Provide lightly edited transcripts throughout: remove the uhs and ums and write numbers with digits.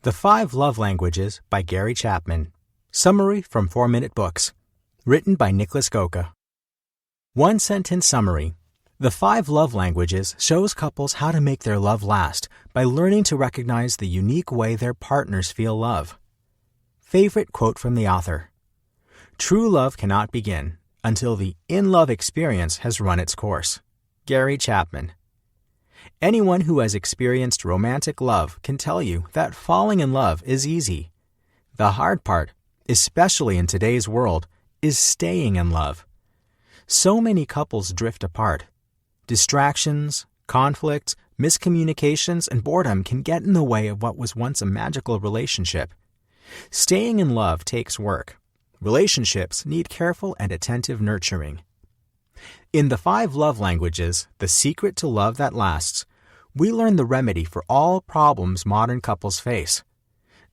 The 5 Love Languages by Gary Chapman. Summary from 4-Minute Books. Written by Nicholas Goka. One-sentence summary. The 5 Love Languages shows couples how to make their love last by learning to recognize the unique way their partners feel love. Favorite quote from the author. True love cannot begin until the in-love experience has run its course. Gary Chapman. Anyone who has experienced romantic love can tell you that falling in love is easy. The hard part, especially in today's world, is staying in love. So many couples drift apart. Distractions, conflicts, miscommunications, and boredom can get in the way of what was once a magical relationship. Staying in love takes work. Relationships need careful and attentive nurturing. In the 5 Love Languages, The Secret to Love That Lasts, we learn the remedy for all problems modern couples face.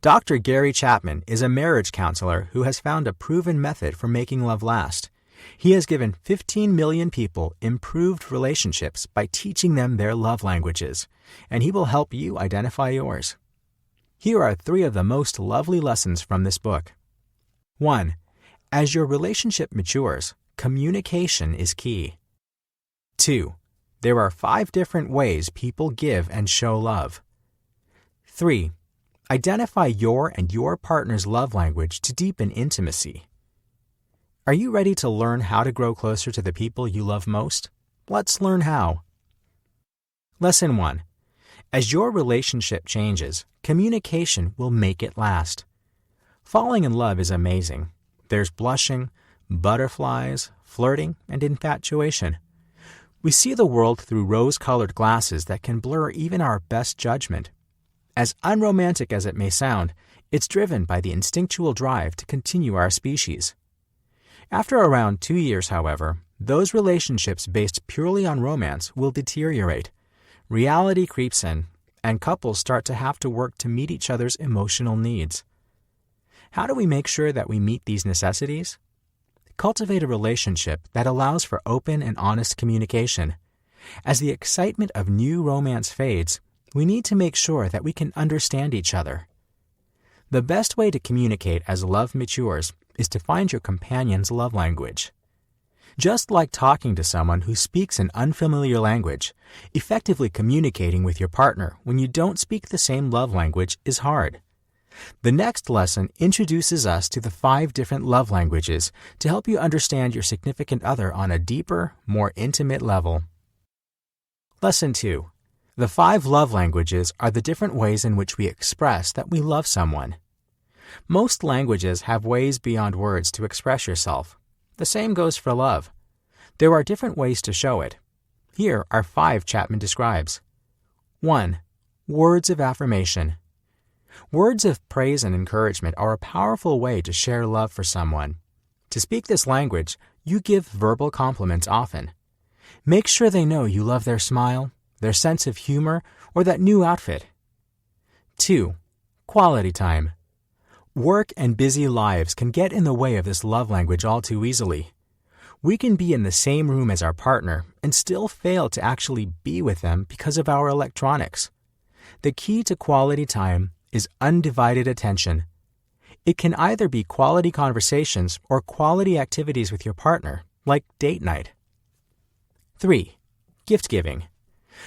Dr. Gary Chapman is a marriage counselor who has found a proven method for making love last. He has given 15 million people improved relationships by teaching them their love languages, and he will help you identify yours. Here are 3 of the most lovely lessons from this book. 1. As your relationship matures, communication is key. 2. There are 5 different ways people give and show love. 3. Identify your and your partner's love language to deepen intimacy. Are you ready to learn how to grow closer to the people you love most? Let's learn how. Lesson 1. As your relationship changes, communication will make it last. Falling in love is amazing. There's blushing, butterflies, flirting, and infatuation. We see the world through rose-colored glasses that can blur even our best judgment. As unromantic as it may sound, it's driven by the instinctual drive to continue our species. After around 2 years, however, those relationships based purely on romance will deteriorate. Reality creeps in, and couples start to have to work to meet each other's emotional needs. How do we make sure that we meet these necessities? Cultivate a relationship that allows for open and honest communication. As the excitement of new romance fades, we need to make sure that we can understand each other. The best way to communicate as love matures is to find your companion's love language. Just like talking to someone who speaks an unfamiliar language, effectively communicating with your partner when you don't speak the same love language is hard. The next lesson introduces us to the 5 different love languages to help you understand your significant other on a deeper, more intimate level. Lesson 2. The 5 love languages are the different ways in which we express that we love someone. Most languages have ways beyond words to express yourself. The same goes for love. There are different ways to show it. Here are 5 Chapman describes. 1. Words of affirmation. Words of praise and encouragement are a powerful way to share love for someone. To speak this language, you give verbal compliments often. Make sure they know you love their smile, their sense of humor, or that new outfit. 2. Quality time. Work and busy lives can get in the way of this love language all too easily. We can be in the same room as our partner and still fail to actually be with them because of our electronics. The key to quality time is undivided attention. It can either be quality conversations or quality activities with your partner, like date night. 3. Gift giving.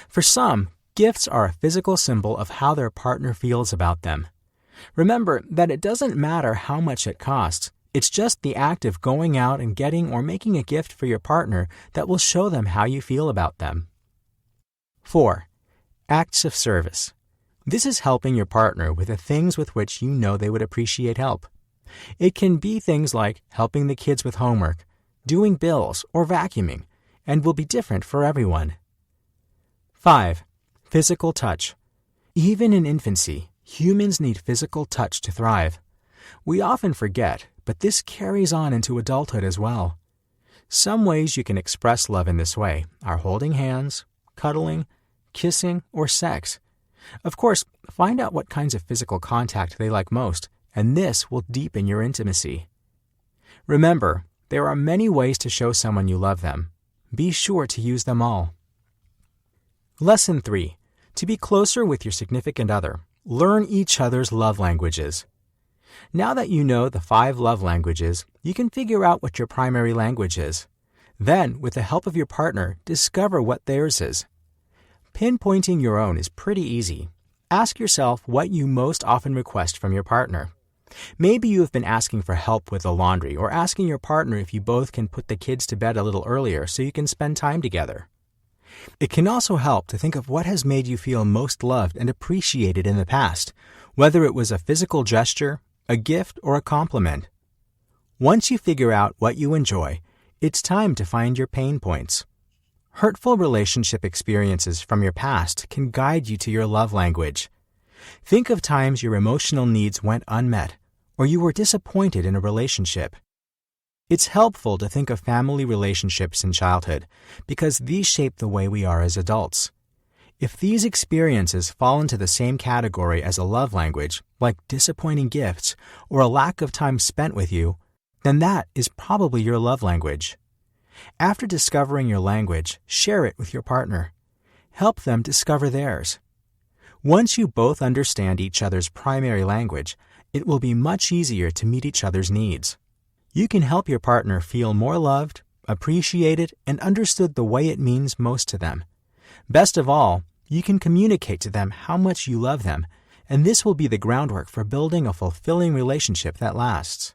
For some, gifts are a physical symbol of how their partner feels about them. Remember that it doesn't matter how much it costs. It's just the act of going out and getting or making a gift for your partner that will show them how you feel about them. 4. Acts of service. This is helping your partner with the things with which you know they would appreciate help. It can be things like helping the kids with homework, doing bills, or vacuuming, and will be different for everyone. 5. Physical touch. Even in infancy, humans need physical touch to thrive. We often forget, but this carries on into adulthood as well. Some ways you can express love in this way are holding hands, cuddling, kissing, or sex. Of course, find out what kinds of physical contact they like most, and this will deepen your intimacy. Remember, there are many ways to show someone you love them. Be sure to use them all. Lesson 3. To be closer with your significant other, Learn each other's love languages. Now that you know the 5 love languages, you can figure out what your primary language is. Then, with the help of your partner, discover what theirs is. Pinpointing your own is pretty easy. Ask yourself what you most often request from your partner. Maybe you have been asking for help with the laundry or asking your partner if you both can put the kids to bed a little earlier so you can spend time together. It can also help to think of what has made you feel most loved and appreciated in the past, whether it was a physical gesture, a gift, or a compliment. Once you figure out what you enjoy, it's time to find your pain points. Hurtful relationship experiences from your past can guide you to your love language. Think of times your emotional needs went unmet, or you were disappointed in a relationship. It's helpful to think of family relationships in childhood, because these shape the way we are as adults. If these experiences fall into the same category as a love language, like disappointing gifts or a lack of time spent with you, then that is probably your love language. After discovering your language, share it with your partner. Help them discover theirs. Once you both understand each other's primary language, it will be much easier to meet each other's needs. You can help your partner feel more loved, appreciated, and understood the way it means most to them. Best of all, you can communicate to them how much you love them, and this will be the groundwork for building a fulfilling relationship that lasts.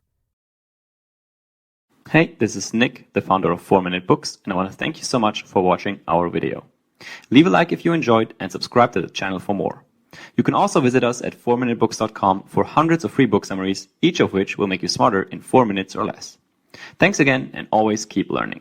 Hey, this is Nick, the founder of 4-Minute Books, and I want to thank you so much for watching our video. Leave a like if you enjoyed and subscribe to the channel for more. You can also visit us at 4minutebooks.com for hundreds of free book summaries, each of which will make you smarter in 4 minutes or less. Thanks again, and always keep learning.